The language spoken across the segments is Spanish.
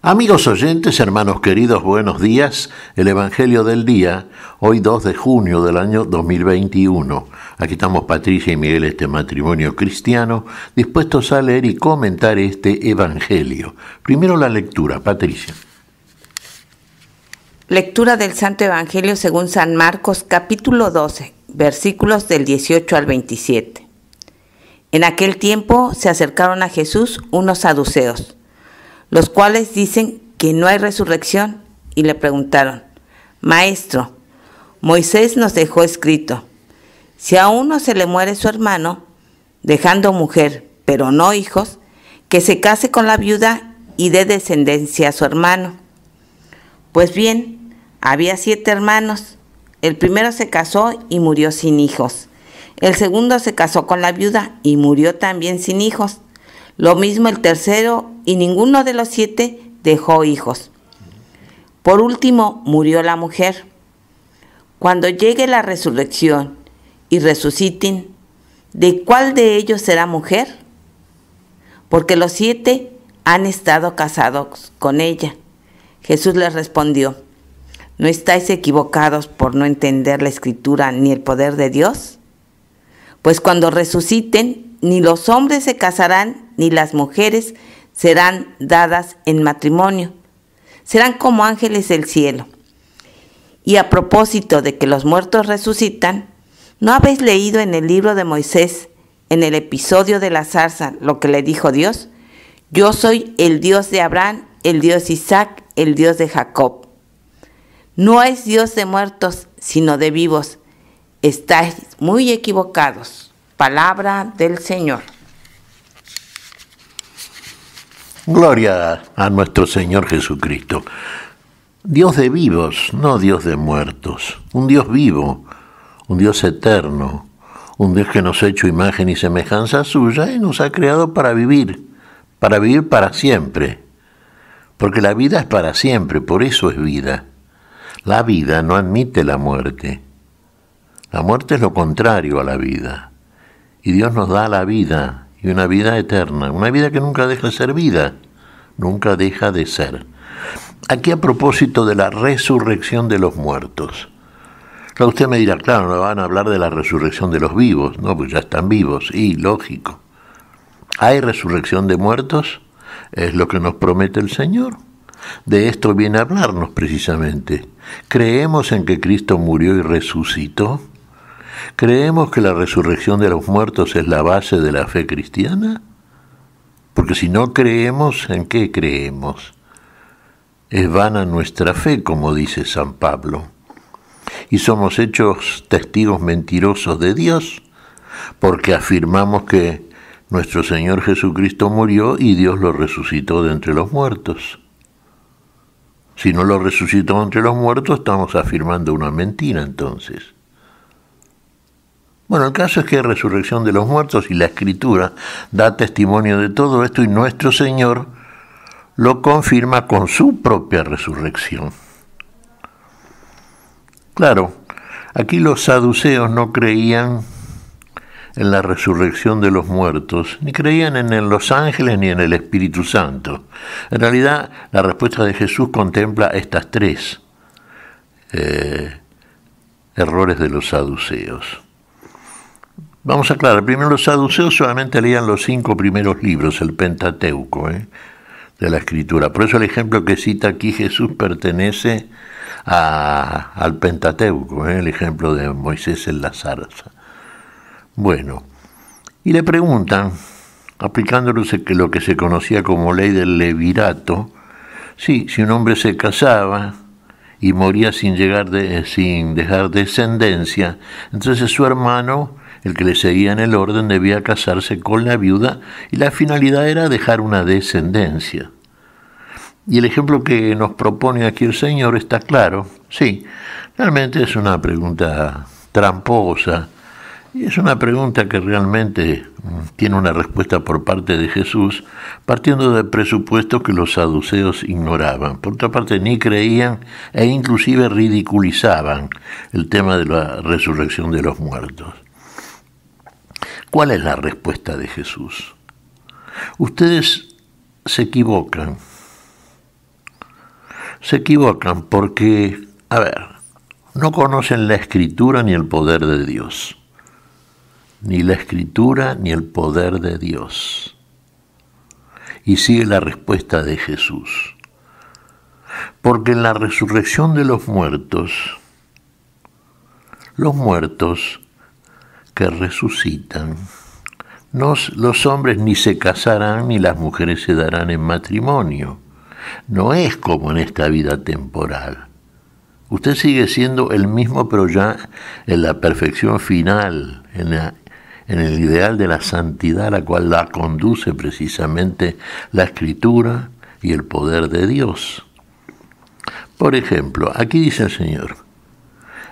Amigos oyentes, hermanos queridos, buenos días. El Evangelio del día, hoy 2 de junio del año 2021. Aquí estamos Patricia y Miguel, este matrimonio cristiano, dispuestos a leer y comentar este Evangelio. Primero la lectura, Patricia. Lectura del Santo Evangelio según San Marcos, capítulo 12, versículos del 18 al 27. En aquel tiempo se acercaron a Jesús unos saduceos, los cuales dicen que no hay resurrección, y le preguntaron: Maestro, Moisés nos dejó escrito, si a uno se le muere su hermano, dejando mujer, pero no hijos, que se case con la viuda y dé descendencia a su hermano. Pues bien, había 7 hermanos. El primero se casó y murió sin hijos. El segundo se casó con la viuda y murió también sin hijos. Lo mismo el tercero, y ninguno de los 7 dejó hijos. Por último, murió la mujer. Cuando llegue la resurrección y resuciten, ¿de cuál de ellos será mujer? Porque los 7 han estado casados con ella. Jesús les respondió: ¿No estáis equivocados por no entender la Escritura ni el poder de Dios? Pues cuando resuciten, ni los hombres se casarán, ni las mujeres serán dadas en matrimonio. Serán como ángeles del cielo. Y a propósito de que los muertos resucitan, ¿no habéis leído en el libro de Moisés, en el episodio de la zarza, lo que le dijo Dios? Yo soy el Dios de Abraham, el Dios de Isaac, el Dios de Jacob. No es Dios de muertos, sino de vivos. Estáis muy equivocados. Palabra del Señor. Gloria a nuestro Señor Jesucristo. Dios de vivos, no Dios de muertos. Un Dios vivo, un Dios eterno, un Dios que nos ha hecho imagen y semejanza suya y nos ha creado para vivir para siempre. Porque la vida es para siempre, por eso es vida. La vida no admite la muerte. La muerte es lo contrario a la vida. Y Dios nos da la vida, y una vida eterna, una vida que nunca deja de ser vida, nunca deja de ser. Aquí a propósito de la resurrección de los muertos. Claro, usted me dirá, claro, no van a hablar de la resurrección de los vivos, no, pues ya están vivos, y lógico. ¿Hay resurrección de muertos? Es lo que nos promete el Señor. De esto viene a hablarnos precisamente. ¿Creemos en que Cristo murió y resucitó? ¿Creemos que la resurrección de los muertos es la base de la fe cristiana? Porque si no creemos, ¿en qué creemos? Es vana nuestra fe, como dice San Pablo. Y somos hechos testigos mentirosos de Dios, porque afirmamos que nuestro Señor Jesucristo murió y Dios lo resucitó de entre los muertos. Si no lo resucitó entre los muertos, estamos afirmando una mentira entonces. Bueno, el caso es que hay resurrección de los muertos y la Escritura da testimonio de todo esto y nuestro Señor lo confirma con su propia resurrección. Claro, aquí los saduceos no creían en la resurrección de los muertos, ni creían en los ángeles ni en el Espíritu Santo. En realidad, la respuesta de Jesús contempla estas 3 errores de los saduceos. Vamos a aclarar, primero los saduceos solamente leían los 5 primeros libros, el Pentateuco, de la Escritura. Por eso el ejemplo que cita aquí Jesús pertenece al Pentateuco, el ejemplo de Moisés en la zarza. Bueno, y le preguntan, aplicándole lo que se conocía como ley del levirato, sí, si un hombre se casaba y moría sin dejar descendencia, entonces su hermano, el que le seguía en el orden, debía casarse con la viuda y la finalidad era dejar una descendencia. Y el ejemplo que nos propone aquí el Señor está claro. Sí, realmente es una pregunta tramposa y es una pregunta que realmente tiene una respuesta por parte de Jesús, partiendo del presupuesto que los saduceos ignoraban. Por otra parte, ni creían e inclusive ridiculizaban el tema de la resurrección de los muertos. ¿Cuál es la respuesta de Jesús? Ustedes se equivocan. Se equivocan porque, no conocen la Escritura ni el poder de Dios. Ni la Escritura ni el poder de Dios. Y sigue la respuesta de Jesús. Porque en la resurrección de los muertos que resucitan, los hombres ni se casarán ni las mujeres se darán en matrimonio. No es como en esta vida temporal. Usted sigue siendo el mismo, pero ya en la perfección final, en el ideal de la santidad, a la cual la conduce precisamente la Escritura y el poder de Dios. Por ejemplo, aquí dice el Señor,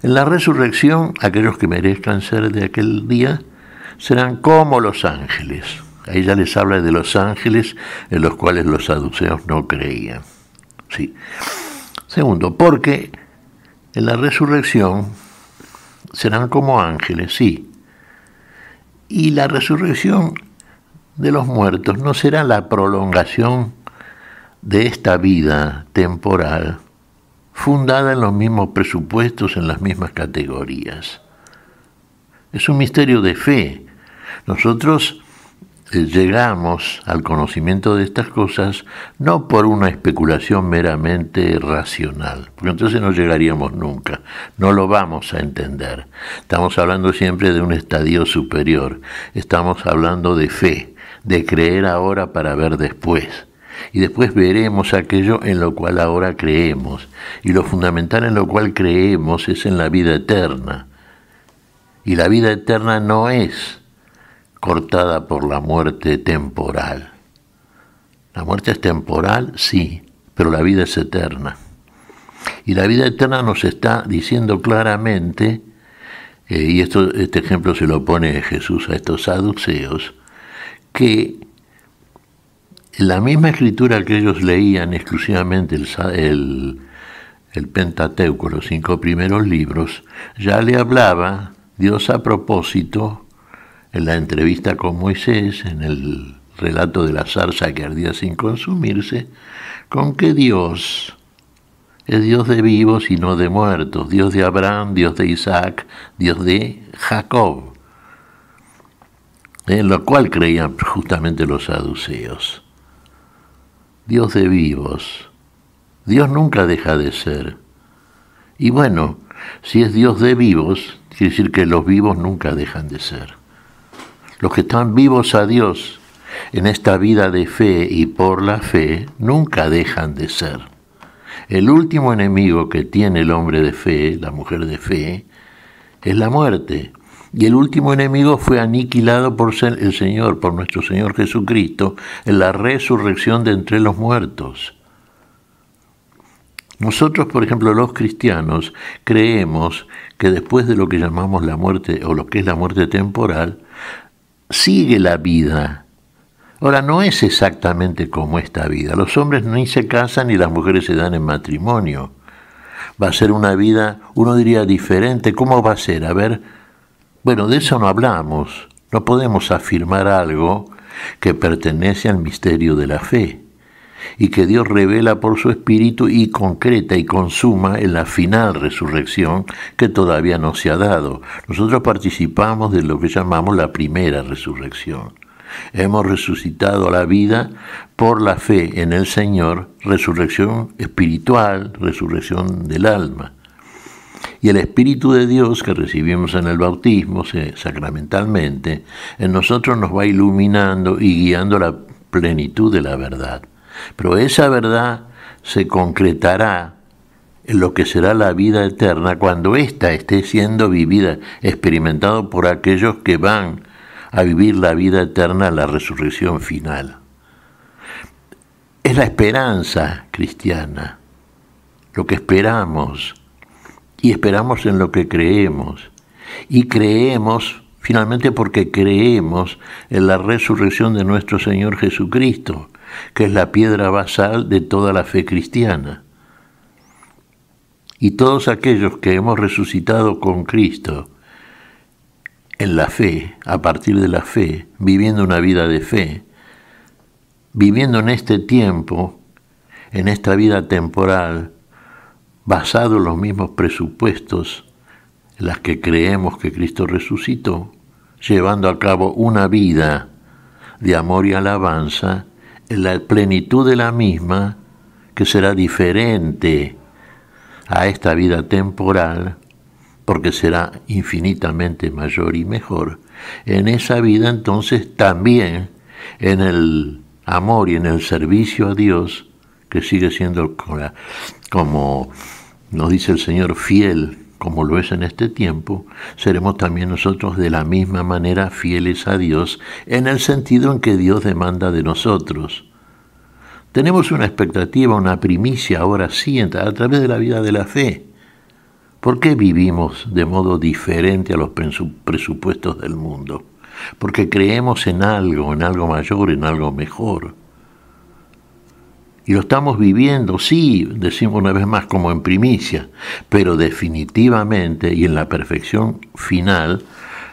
en la resurrección, aquellos que merezcan ser de aquel día serán como los ángeles. Ahí ya les habla de los ángeles en los cuales los saduceos no creían. Sí. Segundo, porque en la resurrección serán como ángeles, sí. Y la resurrección de los muertos no será la prolongación de esta vida temporal, fundada en los mismos presupuestos, en las mismas categorías. Es un misterio de fe. Nosotros llegamos al conocimiento de estas cosas no por una especulación meramente racional, porque entonces no llegaríamos nunca, no lo vamos a entender. Estamos hablando siempre de un estadio superior, estamos hablando de fe, de creer ahora para ver después. Y después veremos aquello en lo cual ahora creemos. Y lo fundamental en lo cual creemos es en la vida eterna. Y la vida eterna no es cortada por la muerte temporal. La muerte es temporal, sí, pero la vida es eterna. Y la vida eterna nos está diciendo claramente, y este ejemplo se lo pone Jesús a estos saduceos, que la misma escritura que ellos leían exclusivamente el Pentateuco, los 5 primeros libros, ya le hablaba Dios a propósito en la entrevista con Moisés, en el relato de la zarza que ardía sin consumirse, con que Dios es Dios de vivos y no de muertos, Dios de Abraham, Dios de Isaac, Dios de Jacob, en lo cual creían justamente los saduceos. Dios de vivos. Dios nunca deja de ser. Y bueno, si es Dios de vivos, quiere decir que los vivos nunca dejan de ser. Los que están vivos a Dios en esta vida de fe y por la fe, nunca dejan de ser. El último enemigo que tiene el hombre de fe, la mujer de fe, es la muerte. Y el último enemigo fue aniquilado por el Señor, por nuestro Señor Jesucristo, en la resurrección de entre los muertos. Nosotros, por ejemplo, los cristianos, creemos que después de lo que llamamos la muerte, o lo que es la muerte temporal, sigue la vida. Ahora, no es exactamente como esta vida. Los hombres ni se casan ni las mujeres se dan en matrimonio. Va a ser una vida, uno diría, diferente. ¿Cómo va a ser? A ver. Bueno, de eso no hablamos. No podemos afirmar algo que pertenece al misterio de la fe y que Dios revela por su Espíritu y concreta y consuma en la final resurrección que todavía no se ha dado. Nosotros participamos de lo que llamamos la primera resurrección. Hemos resucitado a la vida por la fe en el Señor, resurrección espiritual, resurrección del alma. Y el Espíritu de Dios que recibimos en el bautismo, sacramentalmente, en nosotros nos va iluminando y guiando a la plenitud de la verdad. Pero esa verdad se concretará en lo que será la vida eterna cuando ésta esté siendo vivida, experimentado por aquellos que van a vivir la vida eterna, la resurrección final. Es la esperanza cristiana, lo que esperamos. Y esperamos en lo que creemos. Y creemos, finalmente porque creemos en la resurrección de nuestro Señor Jesucristo, que es la piedra basal de toda la fe cristiana. Y todos aquellos que hemos resucitado con Cristo en la fe, a partir de la fe, viviendo una vida de fe, viviendo en este tiempo, en esta vida temporal, basado en los mismos presupuestos en las que creemos que Cristo resucitó, llevando a cabo una vida de amor y alabanza en la plenitud de la misma, que será diferente a esta vida temporal, porque será infinitamente mayor y mejor. En esa vida entonces también, en el amor y en el servicio a Dios, que sigue siendo, como nos dice el Señor, fiel como lo es en este tiempo, seremos también nosotros de la misma manera fieles a Dios, en el sentido en que Dios demanda de nosotros. Tenemos una expectativa, una primicia, ahora sí, a través de la vida de la fe. ¿Por qué vivimos de modo diferente a los presupuestos del mundo? Porque creemos en algo mayor, en algo mejor. Y lo estamos viviendo, sí, decimos una vez más, como en primicia, pero definitivamente y en la perfección final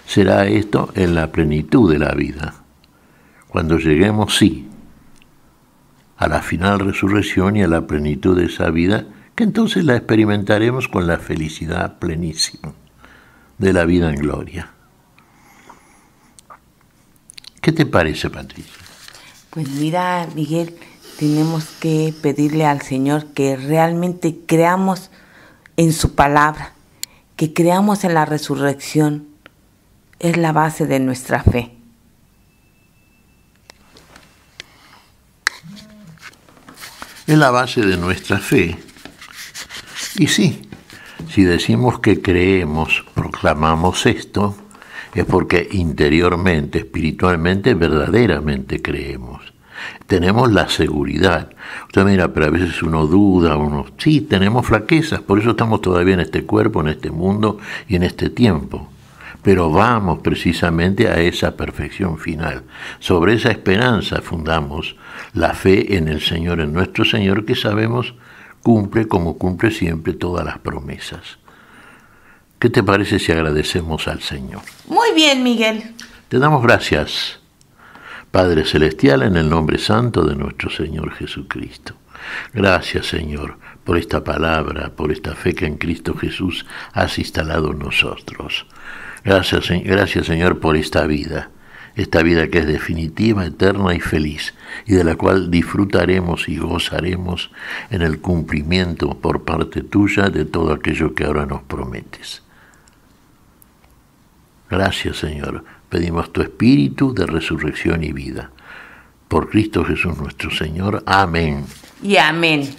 será esto en la plenitud de la vida. Cuando lleguemos, sí, a la final resurrección y a la plenitud de esa vida, que entonces la experimentaremos con la felicidad plenísima de la vida en gloria. ¿Qué te parece, Patricia? Pues mira, Miguel, tenemos que pedirle al Señor que realmente creamos en su palabra, que creamos en la resurrección. Es la base de nuestra fe. Es la base de nuestra fe. Y sí, si decimos que creemos, proclamamos esto, es porque interiormente, espiritualmente, verdaderamente creemos. Tenemos la seguridad. Usted mira, pero a veces uno duda, sí, tenemos flaquezas, por eso estamos todavía en este cuerpo, en este mundo y en este tiempo. Pero vamos precisamente a esa perfección final. Sobre esa esperanza fundamos la fe en el Señor, en nuestro Señor, que sabemos cumple como cumple siempre todas las promesas. ¿Qué te parece si agradecemos al Señor? Muy bien, Miguel. Te damos gracias, Padre Celestial, en el nombre santo de nuestro Señor Jesucristo. Gracias, Señor, por esta palabra, por esta fe que en Cristo Jesús has instalado en nosotros. Gracias, Señor, por esta vida que es definitiva, eterna y feliz, y de la cual disfrutaremos y gozaremos en el cumplimiento por parte tuya de todo aquello que ahora nos prometes. Gracias, Señor. Pedimos tu espíritu de resurrección y vida. Por Cristo Jesús nuestro Señor. Amén. Y amén.